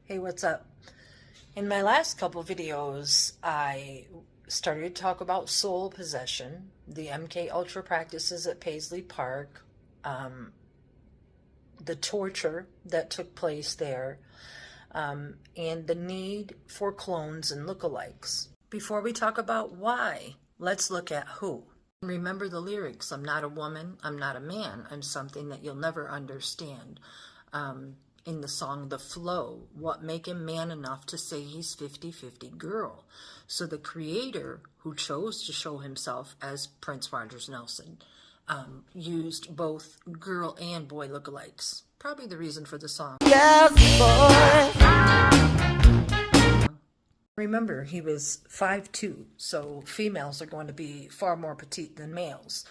Hey, what's up? In my last couple videos, I started to talk about soul possession, the MK Ultra practices at Paisley Park, um, the torture that took place there, and the need for clones and lookalikes. Before we talk about why, let's look at who. Remember the lyrics: I'm not a woman, I'm not a man, I'm something that you'll never understand. In the song The Flow, what make him man enough to say he's 50-50 girl? So the creator, who chose to show himself as Prince Rogers Nelson, used both girl and boy lookalikes. Probably the reason for the song. Yes, boy. Remember, he was 5'2", so females are going to be far more petite than males.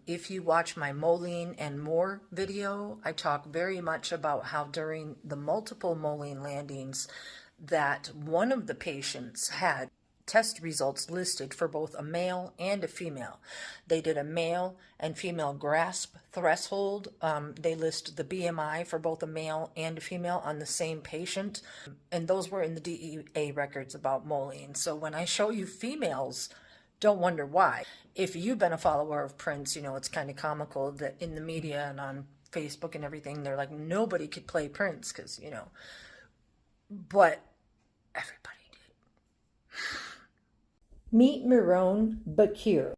If you watch my Moline and More video, I talk very much about how during the multiple Moline landings that one of the patients had test results listed for both a male and a female. They did a male and female grasp threshold. They list the BMI for both a male and a female on the same patient. And those were in the DEA records about Moline. So when I show you females, don't wonder why. If you've been a follower of Prince, you know it's kind of comical that in the media and on Facebook and everything, they're like, nobody could play Prince because, but everybody did. Meet Miron Bakir.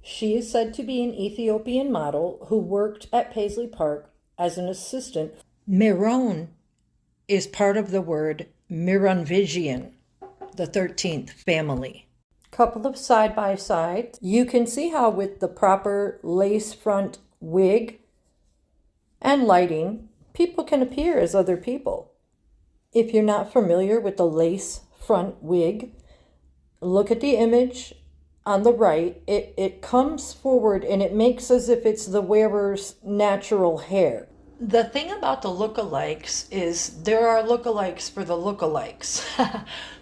She is said to be an Ethiopian model who worked at Paisley Park as an assistant. Miron is part of the word Merovingian, the 13th family. Couple of side-by-sides. You can see how with the proper lace front wig and lighting, people can appear as other people. If you're not familiar with the lace front wig, look at the image on the right. It comes forward and it makes as if it's the wearer's natural hair. The thing about the lookalikes is there are lookalikes for the lookalikes.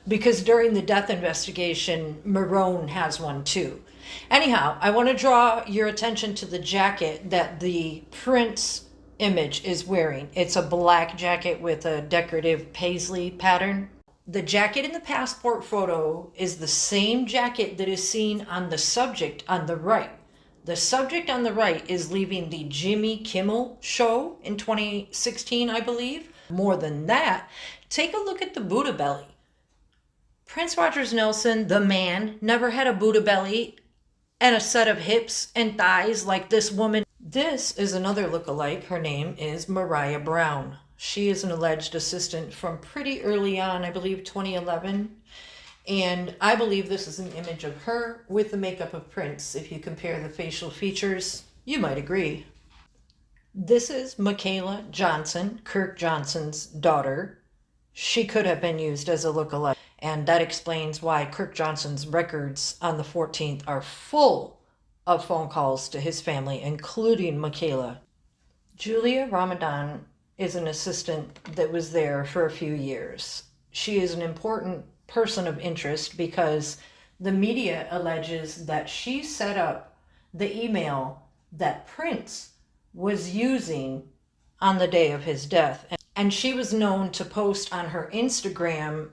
Because during the death investigation, Miron has one too. Anyhow, I want to draw your attention to the jacket that the Prince image is wearing. It's a black jacket with a decorative paisley pattern. The jacket in the passport photo is the same jacket that is seen on the subject on the right. The subject on the right is leaving the Jimmy Kimmel show in 2016, I believe. More than that, take a look at the Buddha belly. Prince Rogers Nelson, the man, never had a Buddha belly and a set of hips and thighs like this woman. This is another lookalike. Her name is Mariah Brown. She is an alleged assistant from pretty early on, I believe 2011. And I believe this is an image of her with the makeup of Prince. If you compare the facial features, you might agree. This is Michaela Johnson, Kirk Johnson's daughter. She could have been used as a lookalike. And that explains why Kirk Johnson's records on the 14th are full of phone calls to his family, including Michaela. Julia Ramadan is an assistant that was there for a few years. She is an important person of interest because the media alleges that she set up the email that Prince was using on the day of his death. And she was known to post on her Instagram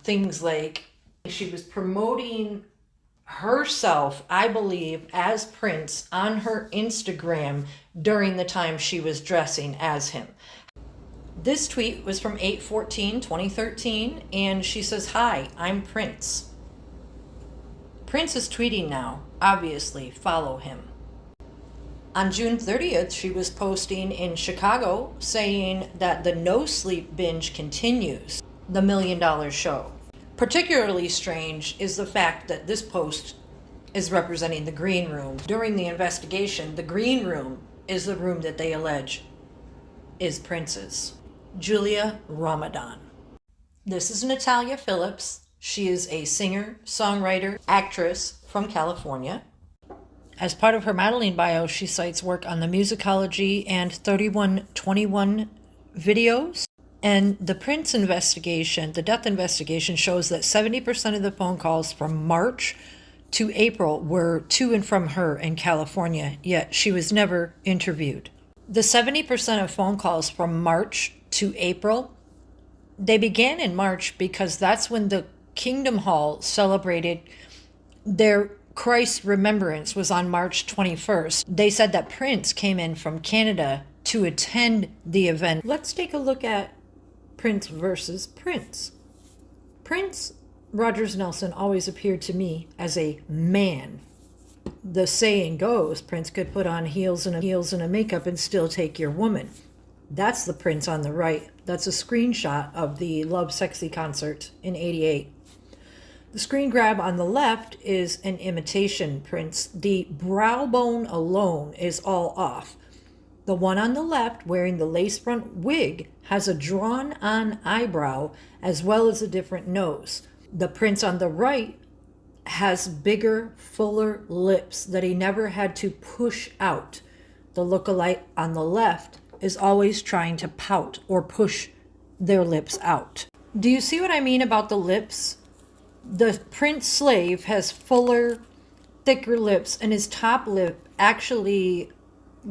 things like she was promoting herself, I believe, as Prince on her Instagram during the time she was dressing as him. This tweet was from 8/14/2013, and she says, "Hi, I'm Prince." Prince is tweeting now. Obviously, follow him. On June 30th, she was posting in Chicago saying that the no sleep binge continues, the $1 Million Show. Particularly strange is the fact that this post is representing the green room. During the investigation, the green room is the room that they allege is Prince's. Julia Ramadan. This is Natalia Phillips. She is a singer, songwriter, actress from California. As part of her modeling bio, she cites work on the Musicology and 3121 videos. And the Prince investigation, the death investigation, shows that 70% of the phone calls from March to April were to and from her in California, yet she was never interviewed. The 70% of phone calls from March to April They began in March because that's when the Kingdom Hall celebrated their Christ Remembrance was on March 21st. They said that Prince came in from Canada to attend the event. Let's take a look at Prince versus Prince. Prince Rogers Nelson always appeared to me as a man. The saying goes, Prince could put on heels and a makeup and still take your woman. That's the Prince on the right. That's a screenshot of the Love Sexy concert in '88. The screen grab on the left is an imitation Prince. The brow bone alone is all off. The one on the left, wearing the lace front wig, has a drawn-on eyebrow as well as a different nose. The Prince on the right has bigger, fuller lips that he never had to push out. The lookalike on the left is always trying to pout or push their lips out. Do you see what I mean about the lips? The Prince slave has fuller, thicker lips, and his top lip actually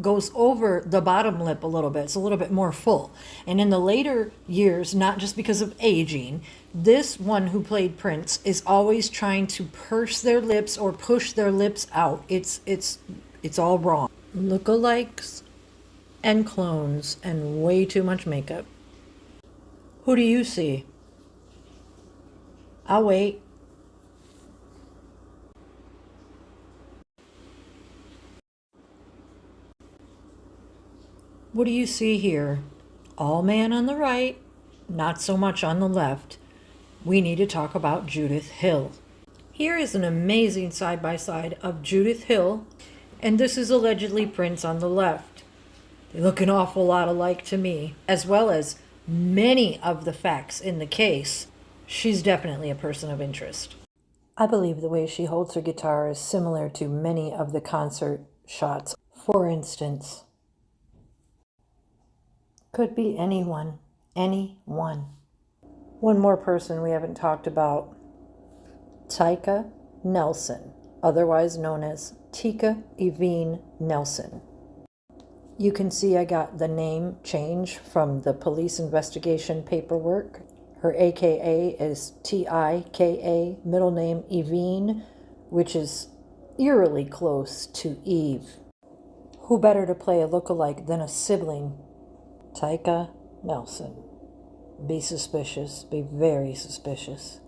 goes over the bottom lip a little bit. It's a little bit more full. And in the later years, not just because of aging, this one who played Prince is always trying to purse their lips or push their lips out. It's all wrong. Lookalikes and clones and way too much makeup. Who do you see? I'll wait. What do you see here? All man on the right, not so much on the left. We need to talk about Judith Hill. Here is an amazing side-by-side of Judith Hill, and this is allegedly Prince on the left. They look an awful lot alike to me, as well as many of the facts in the case. She's definitely a person of interest. I believe the way she holds her guitar is similar to many of the concert shots. For instance, could be anyone. One more person we haven't talked about. Tyka Nelson, otherwise known as Tika Evene Nelson. You can see I got the name change from the police investigation paperwork. Her AKA is Tika, middle name Evene, which is eerily close to Eve. Who better to play a lookalike than a sibling? Tyka Nelson. Be suspicious. Be very suspicious.